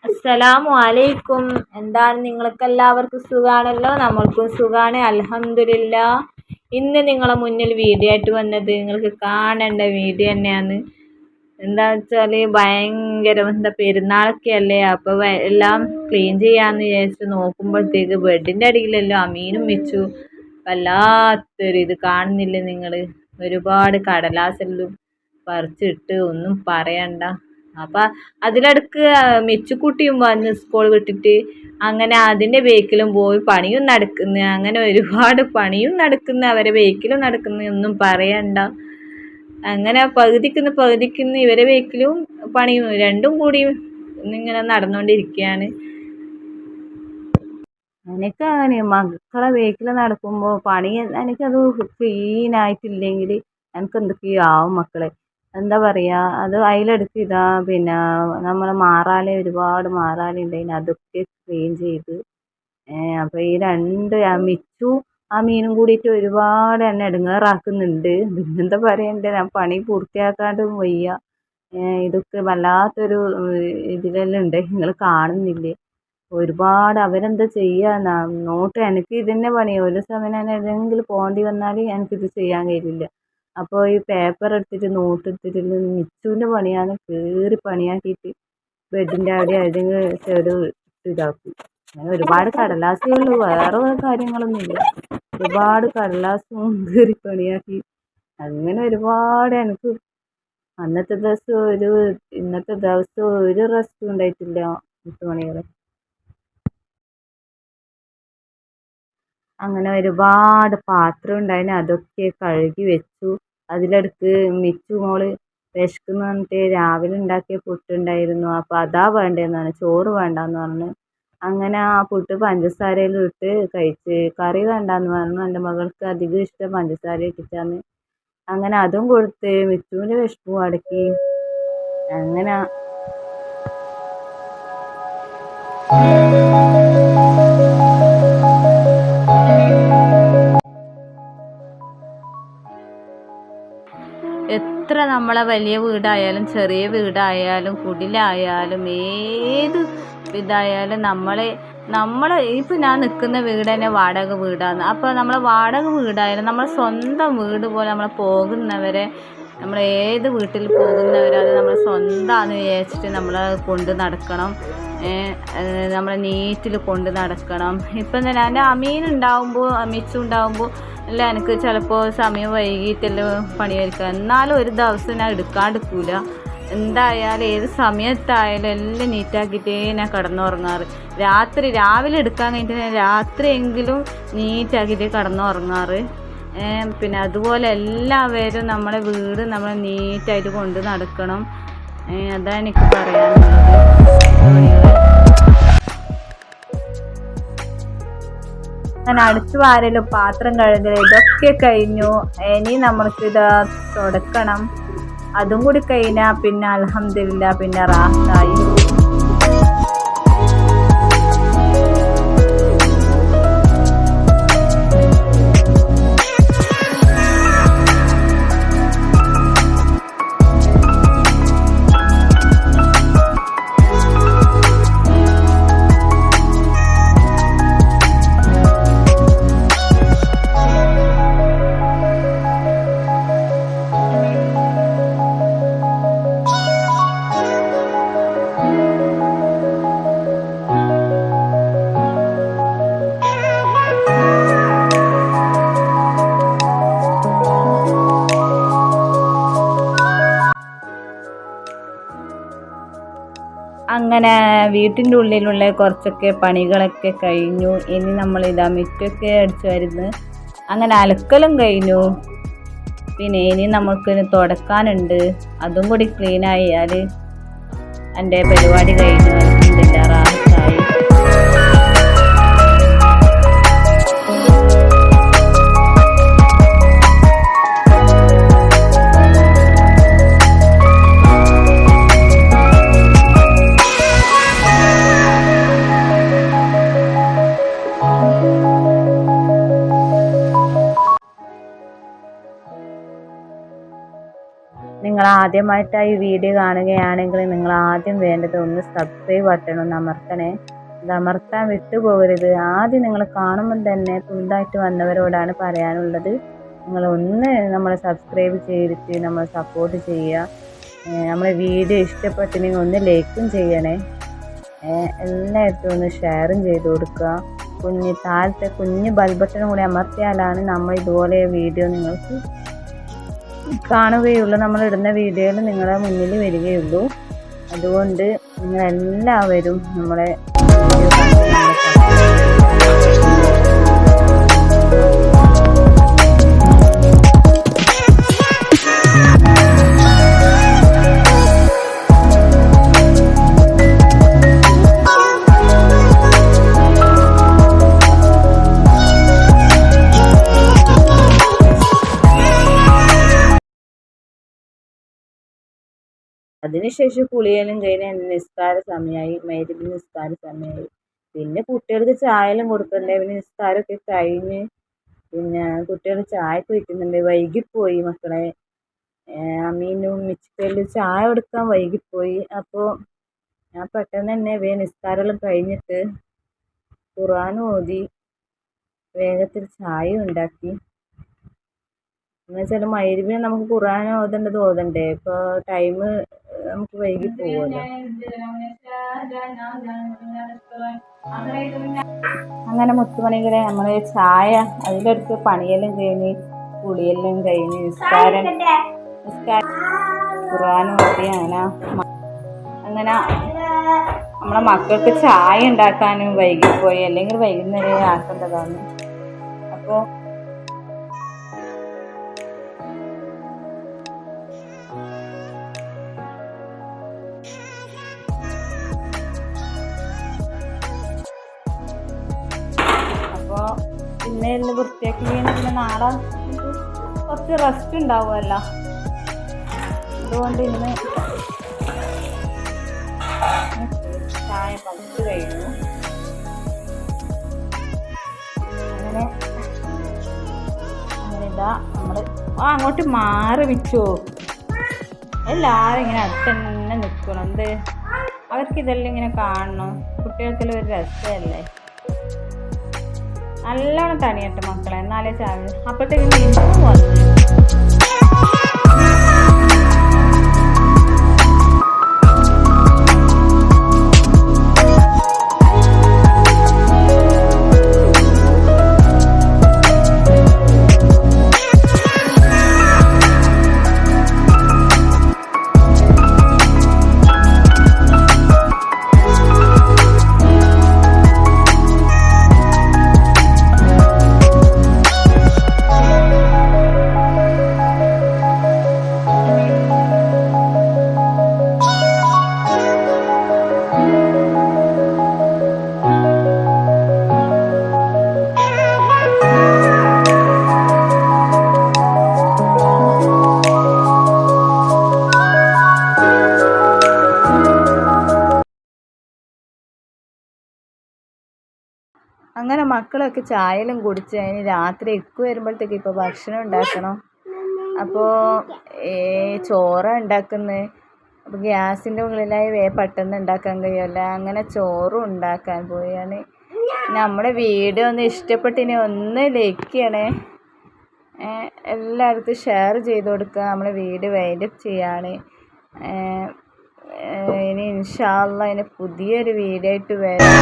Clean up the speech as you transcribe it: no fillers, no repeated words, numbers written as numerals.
അസ്സലാമു അലൈക്കും. എന്താണ് നിങ്ങൾക്ക് എല്ലാവർക്കും സുഖാണല്ലോ? നമ്മൾക്കും സുഖാണ്, അൽഹംദുലില്ലാ. ഇന്ന് നിങ്ങളെ മുന്നിൽ വീഡിയോ ആയിട്ട് വന്നത് നിങ്ങൾക്ക് കാണേണ്ട വീഡിയോ തന്നെയാണ്. എന്താ വെച്ചാൽ ഭയങ്കര പെരുന്നാളൊക്കെ അല്ലേ, അപ്പോൾ എല്ലാം ക്ലീൻ ചെയ്യാന്ന് വിചാരിച്ച് നോക്കുമ്പോഴത്തേക്ക് ബെഡിൻ്റെ അടിയിലെല്ലാം അമീനും വെച്ചു. വല്ലാത്തൊരു ഇത് കാണുന്നില്ലേ നിങ്ങൾ? ഒരുപാട് കടലാസെല്ലാം പറിച്ചിട്ട് ഒന്നും പറയണ്ട. അപ്പം അതിലടക്ക് മിച്ചുക്കുട്ടിയും വന്ന് സ്കൂൾ വിട്ടിട്ട് അങ്ങനെ അതിൻ്റെ ബേക്കിലും പോയി പണിയും നടക്കുന്നു. അങ്ങനെ ഒരുപാട് പണിയും നടക്കുന്നു, അവരെ ബേക്കിലും നടക്കുന്നു, ഒന്നും പറയണ്ട. അങ്ങനെ പകുതിക്കുന്ന് ഇവരെ ബേക്കിലും പണിയും രണ്ടും കൂടി ഇങ്ങനെ നടന്നുകൊണ്ടിരിക്കുകയാണ്. എനിക്കങ്ങനെ മക്കളെ ബേക്കിൽ നടക്കുമ്പോൾ പണി എനിക്കത് ക്ലീനായിട്ടില്ലെങ്കിൽ എനിക്ക് എന്തൊക്കെയോ ആവും മക്കളെ. എന്താ പറയുക, അത് അതിലെടുത്ത് ഇതാ പിന്നെ നമ്മളെ മാറാല ഒരുപാട് മാറാല ഉണ്ടായിന്, അതൊക്കെ ക്ലീൻ ചെയ്ത്. അപ്പോൾ ഈ രണ്ട് മിച്ചു ആ മീനും കൂടിയിട്ട് ഒരുപാട് എന്നെ ഇടങ്ങേറാക്കുന്നുണ്ട്. പിന്നെന്താ പറയണ്ടേ, ഞാൻ പണി പൂർത്തിയാക്കാണ്ട് വയ്യ. ഇതൊക്കെ വല്ലാത്തൊരു ഇതിലെല്ലാം ഉണ്ട്, നിങ്ങൾ കാണുന്നില്ലേ? ഒരുപാട് അവരെന്താ ചെയ്യാന്നാ നോട്ട്. എനിക്ക് ഇതന്നെ പണി. ഒരു സമയം ഞാൻ എവിടെയെങ്കിലും പോകേണ്ടി വന്നാൽ എനിക്കിത് ചെയ്യാൻ കഴിയില്ല. അപ്പോൾ ഈ പേപ്പർ എടുത്തിട്ട് നോട്ട് എടുത്തിട്ട് മിച്ചുവിൻ്റെ പണിയാണ് കയറി പണിയാക്കിയിട്ട് ബെഡിൻ്റെ അവിടെ ഏതെങ്കിലും സൈഡ് ഇതാക്കും. അങ്ങനെ ഒരുപാട് കടലാസുകളുള്ളൂ, വേറെ കാര്യങ്ങളൊന്നുമില്ല. ഒരുപാട് കടലാസും കയറി പണിയാക്കി. അങ്ങനെ ഒരുപാട് എനിക്ക് ഇന്നത്തെ ദിവസം ഒരു റെസ്റ്റും ഉണ്ടായിട്ടില്ല. 8 മണി വരെ അങ്ങനെ ഒരുപാട് പാത്രം ഉണ്ടായിന്, അതൊക്കെ കഴുകി വെച്ചു. അതിലെടുത്ത് മിച്ചു മോള് വിശക്കുന്നു പറഞ്ഞിട്ട് രാവിലെ ഉണ്ടാക്കിയ പുട്ടുണ്ടായിരുന്നു, അപ്പോൾ അതാ വേണ്ടതെന്നാണ്, ചോറ് വേണ്ടാന്ന് പറഞ്ഞു. അങ്ങനെ ആ പുട്ട് പഞ്ചസാരയിലും ഇട്ട് കഴിച്ച്. കറി വേണ്ടാന്ന് പറഞ്ഞു. എൻ്റെ മകൾക്ക് അധികം ഇഷ്ടം പഞ്ചസാര ഇട്ടിട്ടാണ്. അങ്ങനെ അതും കൊടുത്ത് മിച്ചുവിൻ്റെ വിശപ്പും അടക്കി. അങ്ങനെ എത്ര നമ്മളെ വലിയ വീടായാലും ചെറിയ വീടായാലും കുടിലായാലും ഏത് ഇതായാലും നമ്മളെ ഇപ്പം ഞാൻ നിൽക്കുന്ന വീട് തന്നെ വാടക വീടാണ്. അപ്പോൾ നമ്മളെ വാടക വീടായാലും നമ്മളെ സ്വന്തം വീട് പോലെ നമ്മൾ പോകുന്നവരെ, നമ്മൾ ഏത് വീട്ടിൽ പോകുന്നവരെ അത് നമ്മൾ സ്വന്തമാണെന്ന് വിചാരിച്ചിട്ട് നമ്മൾ കൊണ്ട് നടക്കണം. നമ്മളെ നീറ്റിൽ കൊണ്ട് നടക്കണം. ഇപ്പം തന്നെ എൻ്റെ അമീനുണ്ടാവുമ്പോൾ മിച്ചുണ്ടാവുമ്പോൾ അല്ല, എനിക്ക് ചിലപ്പോൾ സമയം വൈകിട്ടെല്ലാം പണിയെടുക്കുക. എന്നാലും ഒരു ദിവസം ഞാൻ എടുക്കാണ്ടിരിക്കില്ല. എന്തായാലും ഏത് സമയത്തായാലും എല്ലാം നീറ്റാക്കിയിട്ടേ ഞാൻ കിടന്നുറങ്ങാറ്. രാവിലെ എടുക്കാൻ കഴിഞ്ഞിട്ട് രാത്രിയെങ്കിലും നീറ്റാക്കിയിട്ടേ കിടന്നുറങ്ങാറ്. പിന്നെ അതുപോലെ എല്ലാവരും നമ്മളെ വീട് നമ്മൾ നീറ്റായിട്ട് കൊണ്ട് നടക്കണം. അതാണ് എനിക്ക് പറയാനുള്ളത്. അങ്ങനെ അടിച്ചു വാരലും പാത്രം കഴുകലും ഇതൊക്കെ കഴിഞ്ഞു. ഇനി നമ്മൾക്കിത് തുടക്കണം. അതും കൂടി കഴിഞ്ഞാൽ പിന്നെ അൽഹംദുലില്ലാ, പിന്നെ റാഹത്തായി. അങ്ങനെ വീട്ടിൻ്റെ ഉള്ളിലുള്ള കുറച്ചൊക്കെ പണികളൊക്കെ കഴിഞ്ഞു. ഇനി നമ്മളിതാ മുറ്റമൊക്കെ അടിച്ചു വരുന്നു. അങ്ങനെ അലക്കലും കഴിഞ്ഞു. പിന്നെ ഇനി നമുക്ക് തുടക്കാനുണ്ട്. അതും കൂടി ക്ലീൻ ആയാൽ എൻ്റെ പരിപാടി കഴിഞ്ഞു. റാഹത്തായി. നിങ്ങൾ ആദ്യമായിട്ടായി വീഡിയോ കാണുകയാണെങ്കിൽ നിങ്ങൾ ആദ്യം വേണ്ടത് ഒന്ന് സബ്സ്ക്രൈബ് ബട്ടൺ ഒന്ന് അമർത്തണേ. ഇത് അമർത്താൻ വിട്ടുപോകരുത്. ആദ്യം നിങ്ങൾ കാണുമ്പോൾ തന്നെ പുതുതായിട്ട് വന്നവരോടാണ് പറയാനുള്ളത്, നിങ്ങൾ ഒന്ന് നമ്മളെ സബ്സ്ക്രൈബ് ചെയ്തിട്ട് നമ്മളെ സപ്പോർട്ട് ചെയ്യുക. നമ്മളെ വീഡിയോ ഇഷ്ടപ്പെട്ടില്ലെങ്കിൽ ഒന്ന് ലൈക്കും ചെയ്യണേ. എല്ലായിടത്തും ഒന്ന് ഷെയറും ചെയ്ത് കൊടുക്കുക. താഴത്തെ കുഞ്ഞ് ബെൽ ബട്ടൺ കൂടി അമർത്തിയാലാണ് നമ്മൾ ഇതുപോലെ വീഡിയോ നിങ്ങൾക്ക് കാണുകയുള്ളൂ. നമ്മൾ ഇടുന്ന വീഡിയോയിൽ നിങ്ങളുടെ മുന്നിൽ വരികയുള്ളൂ. അതുകൊണ്ട് നിങ്ങളെല്ലാവരും നമ്മളെ വീഡിയോ അതിനുശേഷം കുളിയെല്ലാം കഴിഞ്ഞ് നിസ്കാര സമയമായി, മഗ്‌രിബ് നിസ്കാര സമയമായി. പിന്നെ കുട്ടികൾക്ക് ചായയെല്ലാം കൊടുക്കണ്ടേ. പിന്നെ നിസ്കാരമൊക്കെ കഴിഞ്ഞ് പിന്നെ കുട്ടികൾ ചായക്ക് വയ്ക്കുന്നുണ്ട്. വൈകിപ്പോയി മക്കളെ. അമ്മീനും മിച്ചിക്കെല്ലാം ചായ കൊടുക്കാൻ വൈകിപ്പോയി. അപ്പോൾ ഞാൻ പെട്ടെന്ന് തന്നെ നിസ്കാരമെല്ലാം കഴിഞ്ഞിട്ട് ഖുർആൻ ഓതി വേഗത്തിൽ ചായ ഉണ്ടാക്കി. എന്ന് വെച്ചാൽ മഗ്‌രിബിന് നമുക്ക് ഖുർആൻ ഓതണ്ടേ. ഇപ്പോൾ ടൈം നമുക്ക് വൈകി പോകുമല്ലോ. അങ്ങനെ മുത്തുമണികളെ നമ്മൾ ചായ അതിലെടുത്ത് പണിയെല്ലാം കഴിഞ്ഞ് കുളിയെല്ലാം കഴിഞ്ഞ് നിസ്കാരം ഖുർആൻ ഓതി അങ്ങനെ നമ്മളെ മക്കൾക്ക് ചായ ഉണ്ടാക്കാനും വൈകിപ്പോയി. അല്ലെങ്കിൽ വൈകുന്നേരം ആക്കേണ്ടതാണ്. അപ്പോൾ പിന്നെ എല്ലാം വൃത്തിയാക്കി പിന്നെ നാളെ കുറച്ച് റെസ്റ്റ് ഉണ്ടാവുമല്ലോ. അതുകൊണ്ട് ഇന്ന് ചായ പകുതി കഴിഞ്ഞു. അങ്ങനെ ഇതാ നമ്മൾ അങ്ങോട്ട് മാറി വെച്ചോ. എല്ലാവരും ഇങ്ങനെ അടുത്ത് തന്നെ നിൽക്കണം. അവർക്കിതെല്ലാം ഇങ്ങനെ കാണണം. കുട്ടികൾക്കെല്ലാം ഒരു രസമല്ലേ. നല്ലോണം തണിയട്ടെ മക്കളെ, എന്നാലേ ചാവി. അപ്പോഴത്തേക്കും വന്നു. അങ്ങനെ മക്കളൊക്കെ ചായയെല്ലാം കുടിച്ച് അതിന് രാത്രി വരുമ്പോഴത്തേക്ക് ഇപ്പോൾ ഭക്ഷണം ഉണ്ടാക്കണം. അപ്പോൾ ചോറ് ഉണ്ടാക്കുന്നത്. അപ്പോൾ ഗ്യാസിൻ്റെ മുകളിലായി പെട്ടെന്ന് ഉണ്ടാക്കാൻ കഴിയുമല്ല. അങ്ങനെ ചോറും ഉണ്ടാക്കാൻ പോയാണ്. നമ്മുടെ വീഡിയോ ഒന്ന് ഇഷ്ടപ്പെട്ടിനെ ഒന്ന് ലൈക്ക് ചെയ്യണേ. എല്ലായിടത്തും ഷെയർ ചെയ്ത് കൊടുക്കുക. നമ്മളെ വീഡിയോ വൈൻഡപ്പ് ചെയ്യാണ്. ഇനി ഇൻഷാ അല്ലാഹ് പുതിയൊരു വീഡിയോ ആയിട്ട് വരാം.